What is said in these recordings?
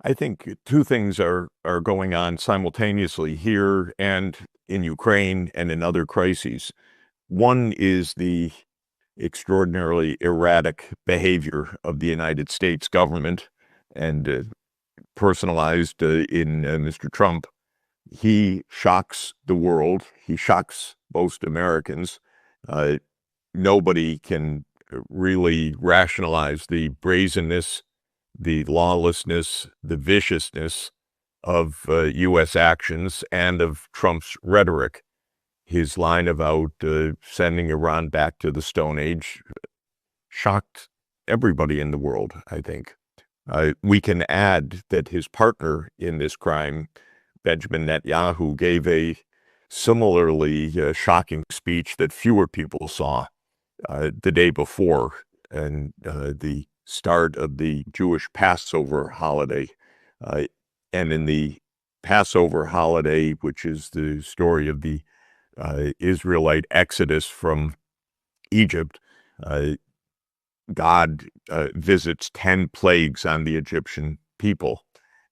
I think two things are going on simultaneously here and in Ukraine and in other crises. One is the extraordinarily erratic behavior of the United States government and personalized in Mr. Trump. He shocks the world. He shocks most Americans. Uh, Nobody can really rationalize the brazenness, the lawlessness, the viciousness of U.S. actions and of Trump's rhetoric. His line about sending Iran back to the Stone Age shocked everybody in the world, I think. We can add that his partner in this crime, Benjamin Netanyahu, gave a similarly shocking speech that fewer people saw the day before, and the start of the Jewish Passover holiday. Uh, and in the Passover holiday, which is the story of the Israelite exodus from Egypt, uh, God visits 10 plagues on the Egyptian people.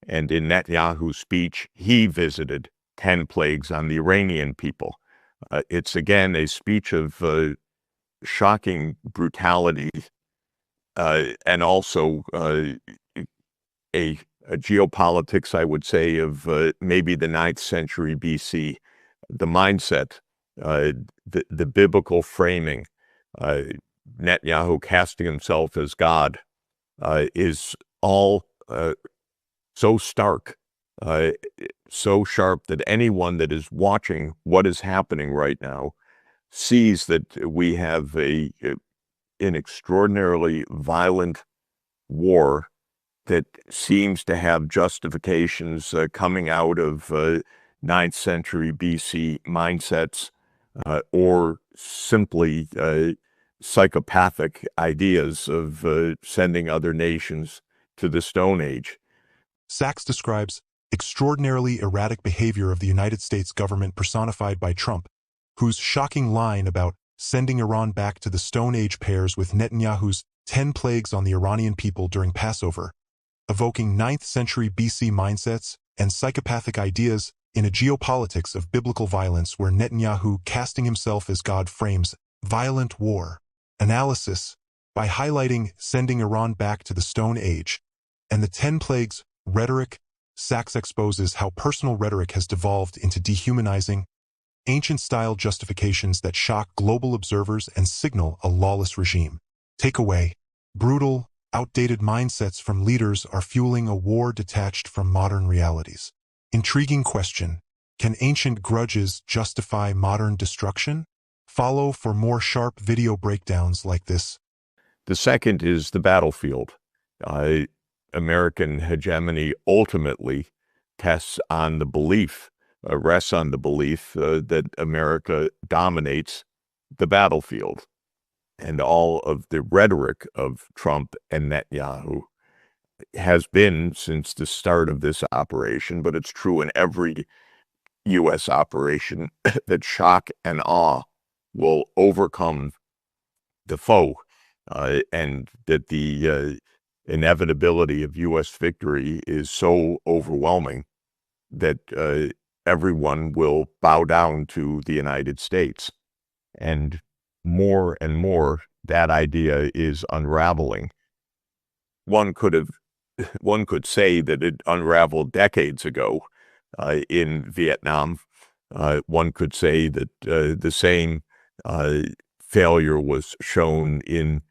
And in Netanyahu's speech, he visited 10 plagues on the Iranian people. It's again a speech of shocking brutality and also a geopolitics, I would say, of maybe the 9th century BC. The mindset, the biblical framing, uh, Netanyahu casting himself as God, is all so stark, uh, so sharp that anyone that is watching what is happening right now sees that we have an extraordinarily violent war that seems to have justifications coming out of 9th century BC mindsets or simply psychopathic ideas of sending other nations to the Stone Age. Sachs describes extraordinarily erratic behavior of the United States government personified by Trump, whose shocking line about sending Iran back to the Stone Age pairs with Netanyahu's 10 plagues on the Iranian people during Passover, evoking 9th century BC mindsets and psychopathic ideas in a geopolitics of biblical violence where Netanyahu, casting himself as God, frames violent war analysis by highlighting sending Iran back to the Stone Age and the 10 plagues rhetoric. Sachs exposes how personal rhetoric has devolved into dehumanizing, ancient-style justifications that shock global observers and signal a lawless regime. Takeaway: brutal, outdated mindsets from leaders are fueling a war detached from modern realities. Intriguing question: can ancient grudges justify modern destruction? Follow for more sharp video breakdowns like this. The second is the battlefield. Uh, American hegemony ultimately rests on the belief that America dominates the battlefield. And all of the rhetoric of Trump and Netanyahu has been since the start of this operation, but it's true in every U.S. operation, that shock and awe will overcome the foe, and that the inevitability of U.S. victory is so overwhelming that everyone will bow down to the United States. And more, that idea is unraveling. One could say that it unraveled decades ago in Vietnam. One could say that the same failure was shown in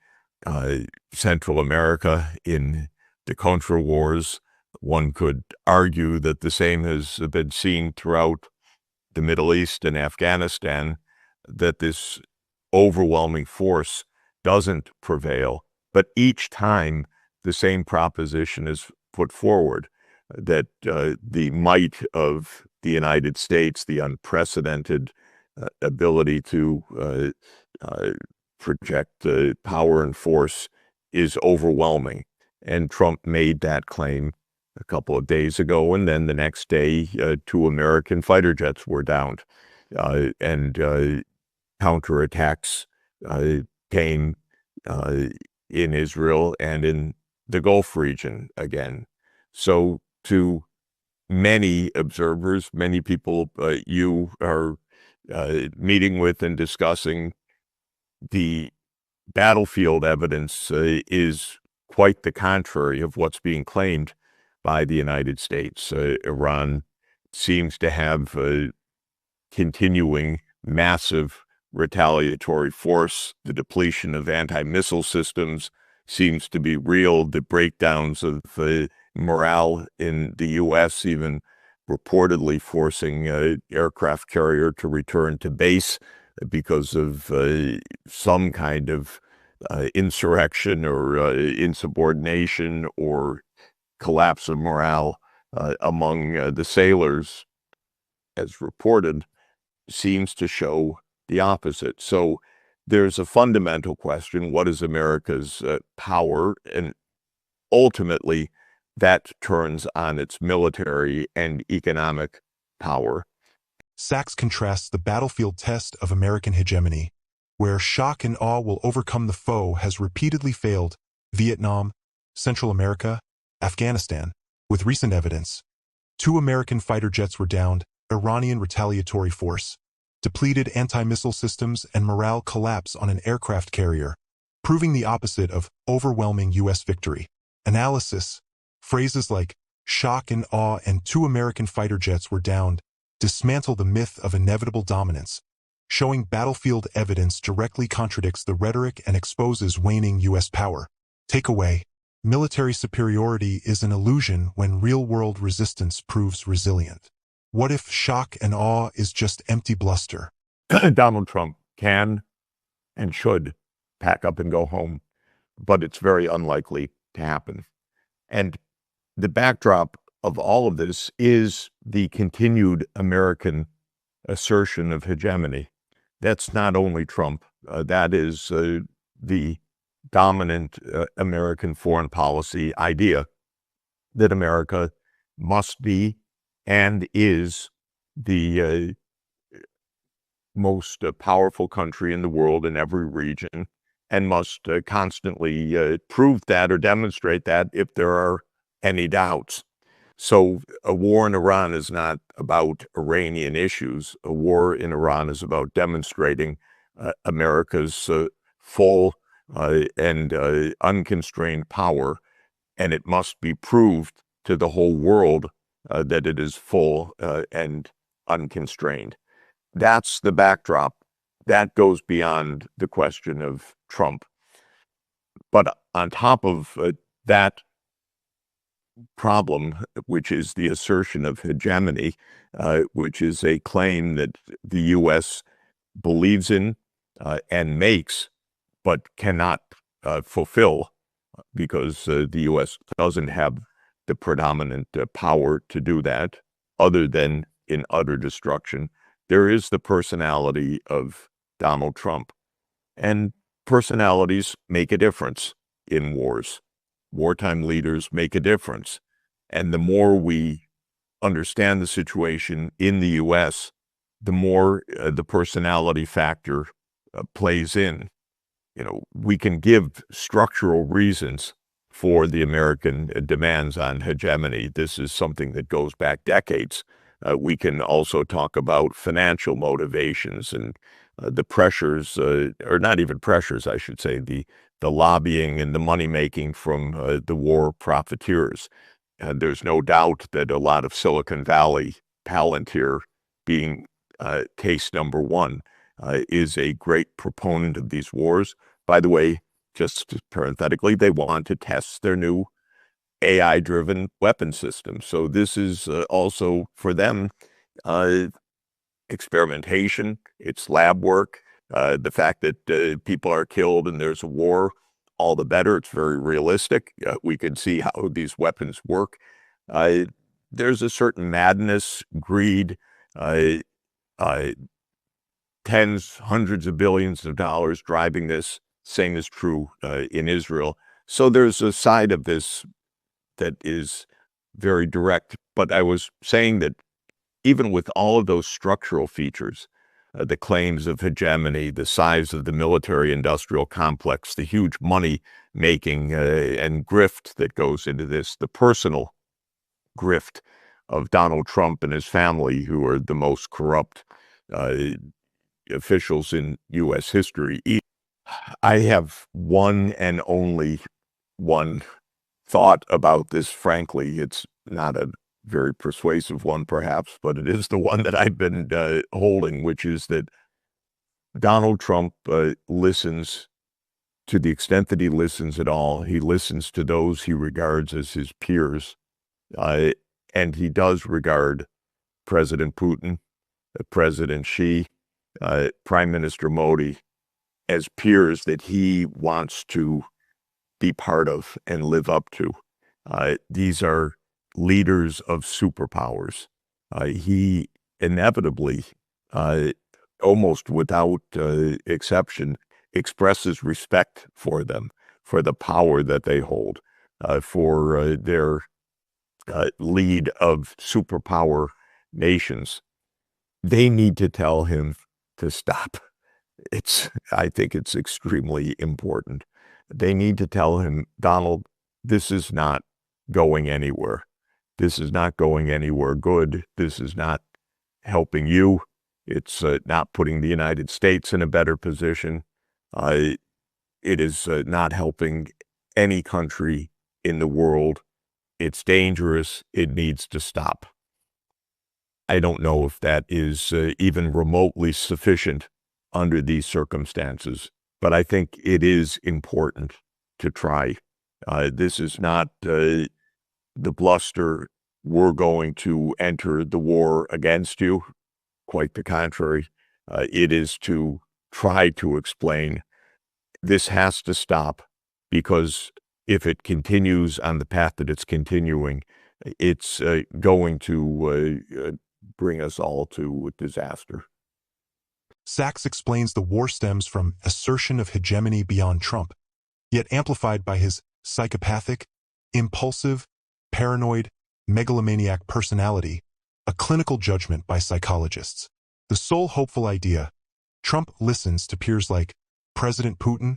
Central America in the Contra Wars. One could argue that the same has been seen throughout the Middle East and Afghanistan, that this overwhelming force doesn't prevail. But each time the same proposition is put forward, that the might of the United States, the unprecedented ability to project power and force, is overwhelming. And Trump made that claim a couple of days ago, and then the next day, 2 American fighter jets were downed, and counterattacks came in Israel and in the Gulf region again. So to many observers, many people you are meeting with and discussing, the battlefield evidence is quite the contrary of what's being claimed by the United States. Iran seems to have continuing massive retaliatory force. The depletion of anti-missile systems seems to be real. The breakdowns of morale in the U.S., even reportedly forcing an aircraft carrier to return to base because of some kind of insurrection or insubordination or collapse of morale among the sailors, as reported, seems to show the opposite. So there's a fundamental question: what is America's power? And ultimately, that turns on its military and economic power. Sachs contrasts the battlefield test of American hegemony, where shock and awe will overcome the foe, has repeatedly failed Vietnam, Central America, Afghanistan, with recent evidence. 2 American fighter jets were downed, Iranian retaliatory force, depleted anti-missile systems, and morale collapse on an aircraft carrier, proving the opposite of overwhelming U.S. victory. Analysis: phrases like shock and awe and 2 American fighter jets were downed dismantle the myth of inevitable dominance. Showing battlefield evidence directly contradicts the rhetoric and exposes waning U.S. power. Takeaway: military superiority is an illusion when real-world resistance proves resilient. What if shock and awe is just empty bluster? Donald Trump can and should pack up and go home, but it's very unlikely to happen. And the backdrop of all of this is the continued American assertion of hegemony. That's not only Trump, that is the dominant American foreign policy idea that America must be and is the most powerful country in the world in every region, and must constantly prove that or demonstrate that if there are any doubts. So a war in Iran is not about Iranian issues. A war in Iran is about demonstrating America's full and unconstrained power, and it must be proved to the whole world that it is full and unconstrained. That's the backdrop. That goes beyond the question of Trump. But on top of that problem, which is the assertion of hegemony, which is a claim that the U.S. believes in and makes, but cannot fulfill, because the U.S. doesn't have the predominant power to do that, other than in utter destruction. There is the personality of Donald Trump. And personalities make a difference in wars. Wartime leaders make a difference. And the more we understand the situation in the U.S., the more the personality factor plays in. You know, we can give structural reasons for the American demands on hegemony. This is something that goes back decades. We can also talk about financial motivations and the pressures, or not even pressures, I should say, the lobbying and the money-making from the war profiteers. And there's no doubt that a lot of Silicon Valley, Palantir being case number one, is a great proponent of these wars. By the way, just parenthetically, they want to test their new AI-driven weapon system. So this is also, for them, experimentation, it's lab work. The fact that people are killed and there's a war, all the better. It's very realistic. We can see how these weapons work. There's a certain madness, greed, tens, hundreds of billions of dollars driving this. Same is true in Israel. So there's a side of this that is very direct. But I was saying that even with all of those structural features, the claims of hegemony, the size of the military-industrial complex, the huge money-making and grift that goes into this, the personal grift of Donald Trump and his family, who are the most corrupt officials in U.S. history. I have one and only one thought about this, frankly. It's not a very persuasive one, perhaps, but it is the one that I've been holding, which is that Donald Trump listens to the extent that he listens at all. He listens to those he regards as his peers, and he does regard President Putin, President Xi, Prime Minister Modi as peers that he wants to be part of and live up to. These are leaders of superpowers. He inevitably, almost without exception, expresses respect for them, for the power that they hold, for their lead of superpower nations. They need to tell him to stop. I think it's extremely important. They need to tell him, Donald, this is not going anywhere. This is not going anywhere good. This is not helping you. It's not putting the United States in a better position. It is not helping any country in the world. It's dangerous. It needs to stop. I don't know if that is even remotely sufficient under these circumstances, but I think it is important to try. This is not the bluster, we're going to enter the war against you. Quite the contrary. It is to try to explain this has to stop, because if it continues on the path that it's continuing, it's going to bring us all to disaster. Sachs explains the war stems from assertion of hegemony beyond Trump, yet amplified by his psychopathic, impulsive, paranoid, megalomaniac personality, a clinical judgment by psychologists. The sole hopeful idea: Trump listens to peers like President Putin,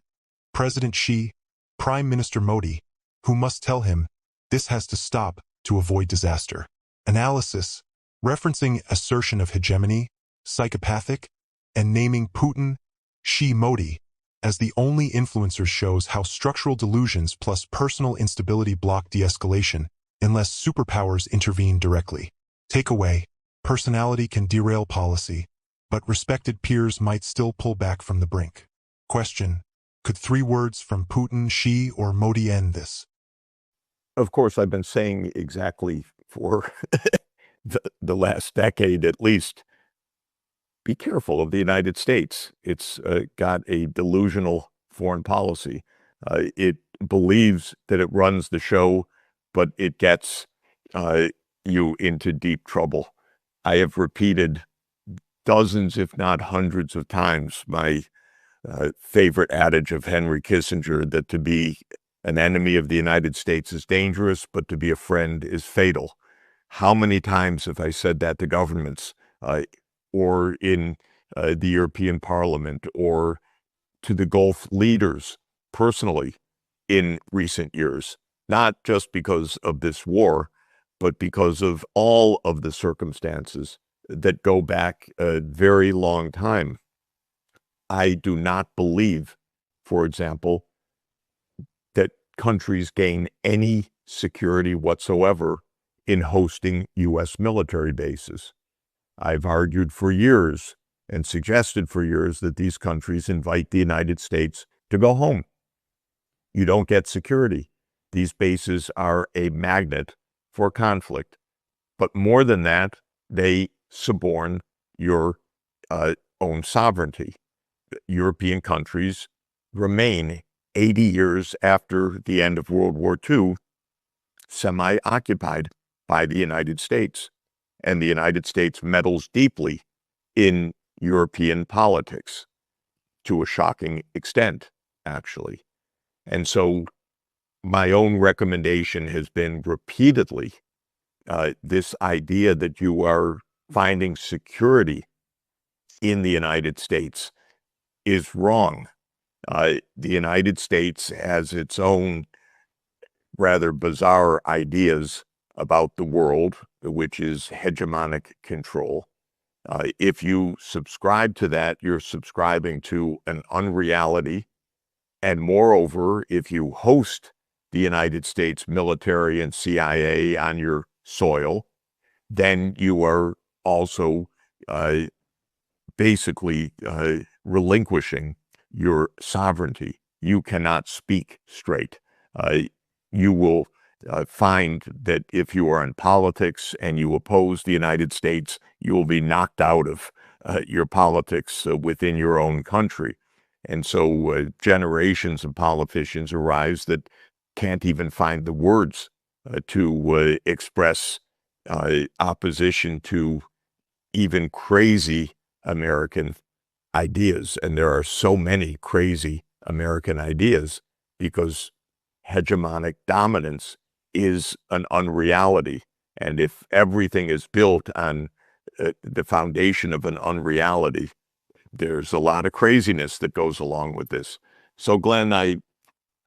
President Xi, Prime Minister Modi, who must tell him this has to stop to avoid disaster. Analysis, referencing assertion of hegemony, psychopathic, and naming Putin, Xi, Modi as the only influencers shows how structural delusions plus personal instability block de-escalation unless superpowers intervene directly. Takeaway: personality can derail policy, but respected peers might still pull back from the brink. Question: could 3 words from Putin, Xi, or Modi end this? Of course, I've been saying exactly for the last decade at least, be careful of the United States. It's got a delusional foreign policy. It believes that it runs the show, but it gets you into deep trouble. I have repeated dozens, if not hundreds of times, my favorite adage of Henry Kissinger, that to be an enemy of the United States is dangerous, but to be a friend is fatal. How many times have I said that to governments, or in the European Parliament, or to the Gulf leaders personally in recent years? Not just because of this war, but because of all of the circumstances that go back a very long time. I do not believe, for example, that countries gain any security whatsoever in hosting U.S. military bases. I've argued for years and suggested for years that these countries invite the United States to go home. You don't get security. These bases are a magnet for conflict. But more than that, they suborn your own sovereignty. European countries remain 80 years after the end of World War II semi-occupied by the United States. And the United States meddles deeply in European politics to a shocking extent, actually. And so my own recommendation has been repeatedly this idea that you are finding security in the United States is wrong. The United States has its own rather bizarre ideas about the world, which is hegemonic control. If you subscribe to that, you're subscribing to an unreality. And moreover, if you host the United States military and CIA on your soil, then you are also uh, basically relinquishing your sovereignty. You cannot speak straight. You will find that if you are in politics and you oppose the United States, you will be knocked out of your politics within your own country. And so generations of politicians arise that can't even find the words to express opposition to even crazy American ideas. And there are so many crazy American ideas because hegemonic dominance is an unreality. And if everything is built on the foundation of an unreality, there's a lot of craziness that goes along with this. So, Glenn, I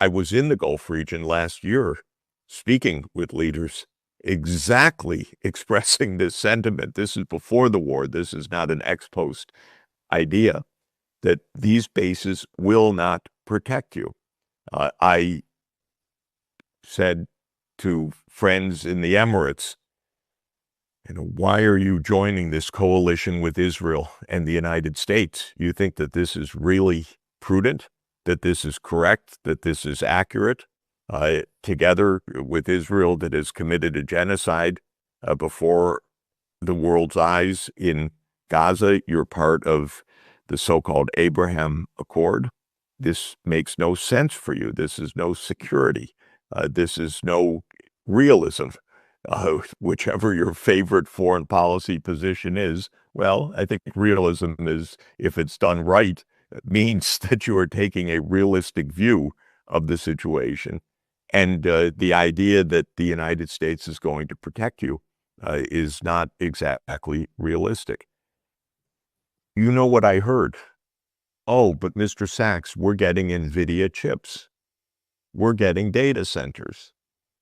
was in the Gulf region last year speaking with leaders exactly expressing this sentiment. This is before the war. This is not an ex post idea that these bases will not protect you. I said to friends in the Emirates, why are you joining this coalition with Israel and the United States? You think that this is really prudent, that this is correct, that this is accurate? Together with Israel that has committed a genocide before the world's eyes in Gaza, you're part of the so-called Abraham Accord. This makes no sense for you. This is no security. This is no realism. Whichever your favorite foreign policy position is, well, I think realism is, if it's done right, means that you are taking a realistic view of the situation. And the idea that the United States is going to protect you is not exactly realistic. You know what I heard? Oh, but Mr. Sachs, we're getting NVIDIA chips. We're getting data centers.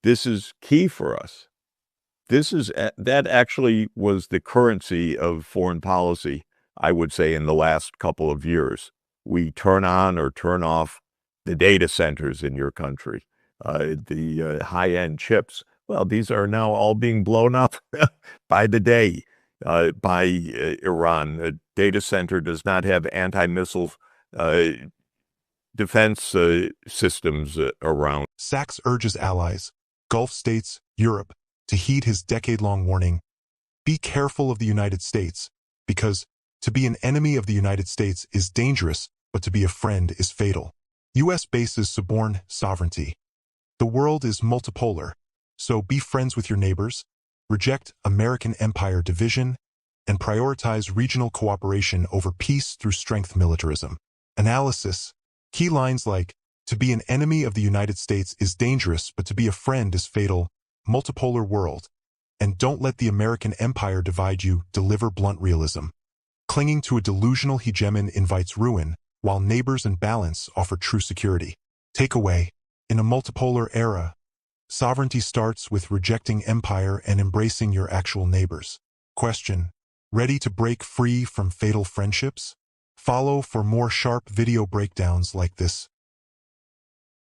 This is key for us. That actually was the currency of foreign policy, I would say, in the last couple of years. We turn on or turn off the data centers in your country, the high-end chips. Well, these are now all being blown up by the day by Iran. A data center does not have anti-missile defense systems around. Sachs urges allies, Gulf states, Europe, to heed his decade-long warning. Be careful of the United States, because to be an enemy of the United States is dangerous, but to be a friend is fatal. U.S. bases suborn sovereignty. The world is multipolar, so be friends with your neighbors, reject American empire division, and prioritize regional cooperation over peace through strength militarism. Analysis. Key lines like, to be an enemy of the United States is dangerous, but to be a friend is fatal. Multipolar world. And don't let the American empire divide you, deliver blunt realism. Clinging to a delusional hegemon invites ruin, while neighbors and balance offer true security. Takeaway. In a multipolar era, sovereignty starts with rejecting empire and embracing your actual neighbors. Question. Ready to break free from fatal friendships? Follow for more sharp video breakdowns like this.